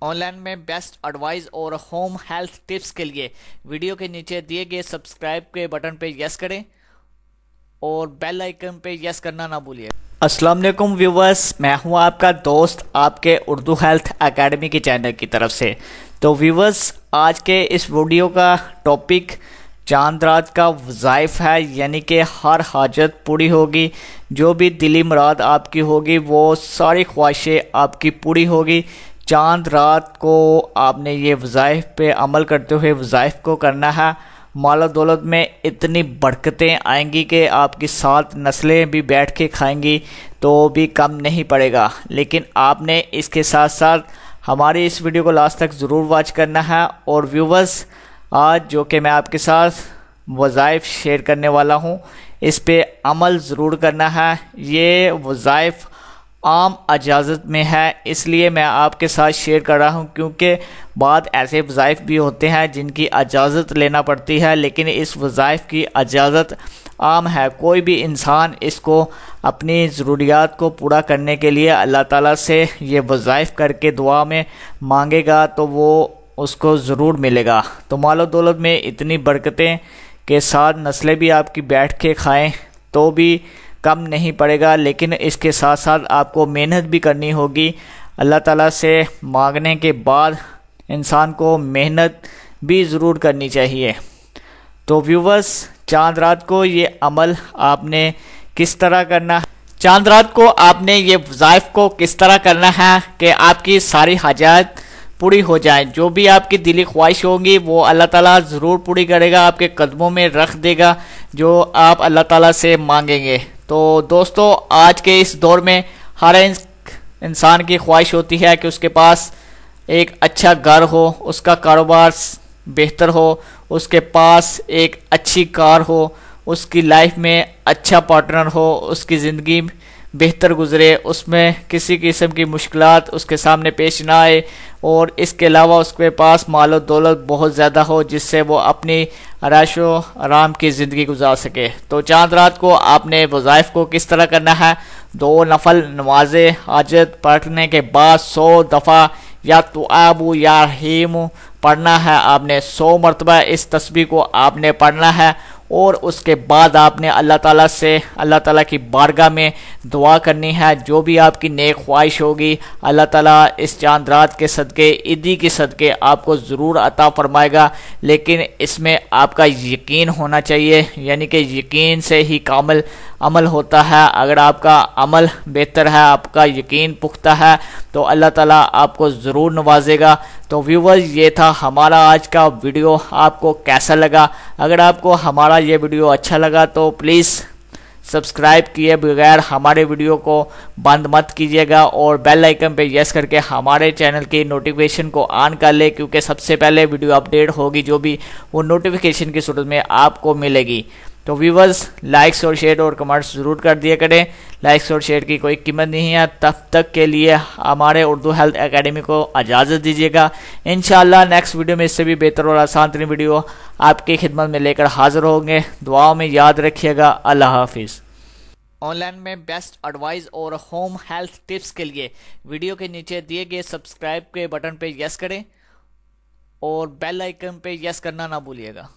Online में best advice और home health tips के लिए वीडियो के नीचे दिए गए सब्सक्राइब के बटन पे यस करें और बेल आइकन पे यस करना ना भूलिए। अस्सलाम वालेकुम व्यूवर्स, मैं हूं आपका दोस्त आपके उर्दू हेल्थ एकेडमी के चैनल की तरफ से। तो व्यूवर्स, आज के इस वीडियो का टॉपिक चांद रात का वज़ाइफ है, यानी कि हर हाजत पूरी होगी, जो भी दिली मुराद आपकी होगी वो सारी ख्वाहिशें आपकी पूरी होगी। चांद रात को आपने ये वज़ाइफ पे अमल करते हुए वज़ाइफ को करना है। मालो दौलत में इतनी बरकतें आएंगी कि आपकी 7 नस्लें भी बैठ के खाएंगी तो भी कम नहीं पड़ेगा। लेकिन आपने इसके साथ साथ हमारी इस वीडियो को लास्ट तक ज़रूर वॉच करना है। और व्यूवर्स, आज जो कि मैं आपके साथ वज़ाइफ शेयर करने वाला हूँ, इस पे अमल ज़रूर करना है। ये वज़ाइफ आम इजाज़त में है, इसलिए मैं आपके साथ शेयर कर रहा हूं, क्योंकि बाद ऐसे वज़ाइफ भी होते हैं जिनकी इजाज़त लेना पड़ती है, लेकिन इस वज़ाइफ की इजाज़त आम है। कोई भी इंसान इसको अपनी ज़रूरियात को पूरा करने के लिए अल्लाह ताला से ये वज़ाइफ करके दुआ में मांगेगा तो वो उसको ज़रूर मिलेगा। तो मालो दौलत में इतनी बरकतें के साथ नस्लें भी आपकी बैठ के खाएँ तो भी कम नहीं पड़ेगा। लेकिन इसके साथ साथ आपको मेहनत भी करनी होगी। अल्लाह ताला से मांगने के बाद इंसान को मेहनत भी ज़रूर करनी चाहिए। तो व्यूवर्स, चांद रात को ये अमल आपने किस तरह करना है, चांद रात को आपने ये वज़ाइफ को किस तरह करना है कि आपकी सारी हाजात पूरी हो जाए। जो भी आपकी दिली ख्वाहिश होगी वो अल्लाह ताला ज़रूर पूरी करेगा, आपके कदमों में रख देगा जो आप अल्लाह ताला से मांगेंगे। तो दोस्तों, आज के इस दौर में हर इंसान की ख्वाहिश होती है कि उसके पास एक अच्छा घर हो, उसका कारोबार बेहतर हो, उसके पास एक अच्छी कार हो, उसकी लाइफ में अच्छा पार्टनर हो, उसकी ज़िंदगी बेहतर गुजरे, उसमें किसी किस्म की मुश्किलात उसके सामने पेश ना आए, और इसके अलावा उसके पास मालो दौलत बहुत ज़्यादा हो जिससे वो अपनी आराशो आराम की ज़िंदगी गुजार सके। तो चांद रात को आपने वज़ाइफ को किस तरह करना है, 2 नफल नमाज़े हाजत पढ़ने के बाद 100 दफ़ा या तो आबू या रहीम पढ़ना है। आपने 100 मरतबा इस तस्बीह को आपने पढ़ना है और उसके बाद आपने अल्लाह ताला से अल्लाह ताला की बारगाह में दुआ करनी है। जो भी आपकी नेक ख्वाहिश होगी अल्लाह ताला इस चांद रात के सदके, ईदी के सदके आपको ज़रूर अता फरमाएगा। लेकिन इसमें आपका यकीन होना चाहिए, यानी कि यकीन से ही कामिल अमल होता है। अगर आपका अमल बेहतर है, आपका यकीन पुख्ता है, तो अल्लाह ताला आपको ज़रूर नवाजेगा। तो व्यूवर्स, ये था हमारा आज का वीडियो। आपको कैसा लगा? अगर आपको हमारा ये वीडियो अच्छा लगा तो प्लीज़ सब्सक्राइब किए बगैर हमारे वीडियो को बंद मत कीजिएगा और बेल आइकन पे यस करके हमारे चैनल की नोटिफिकेशन को ऑन कर ले, क्योंकि सबसे पहले वीडियो अपडेट होगी जो भी वो नोटिफिकेशन की सूरत में आपको मिलेगी। तो व्यूवर्स, लाइक्स और शेयर और कमेंट्स ज़रूर कर दिया करें। लाइक्स और शेयर की कोई कीमत नहीं है। तब तक के लिए हमारे उर्दू हेल्थ एकेडमी को इजाज़त दीजिएगा। इंशाल्लाह नेक्स्ट वीडियो में इससे भी बेहतर और आसान तरीन वीडियो आपकी खिदमत में लेकर हाजिर होंगे। दुआओं में याद रखिएगा। अल्लाह हाफिज़। ऑनलाइन में बेस्ट एडवाइस और होम हेल्थ टिप्स के लिए वीडियो के नीचे दिए गए सब्सक्राइब के बटन पर यस करें और बेल आइकन पर यस करना ना भूलिएगा।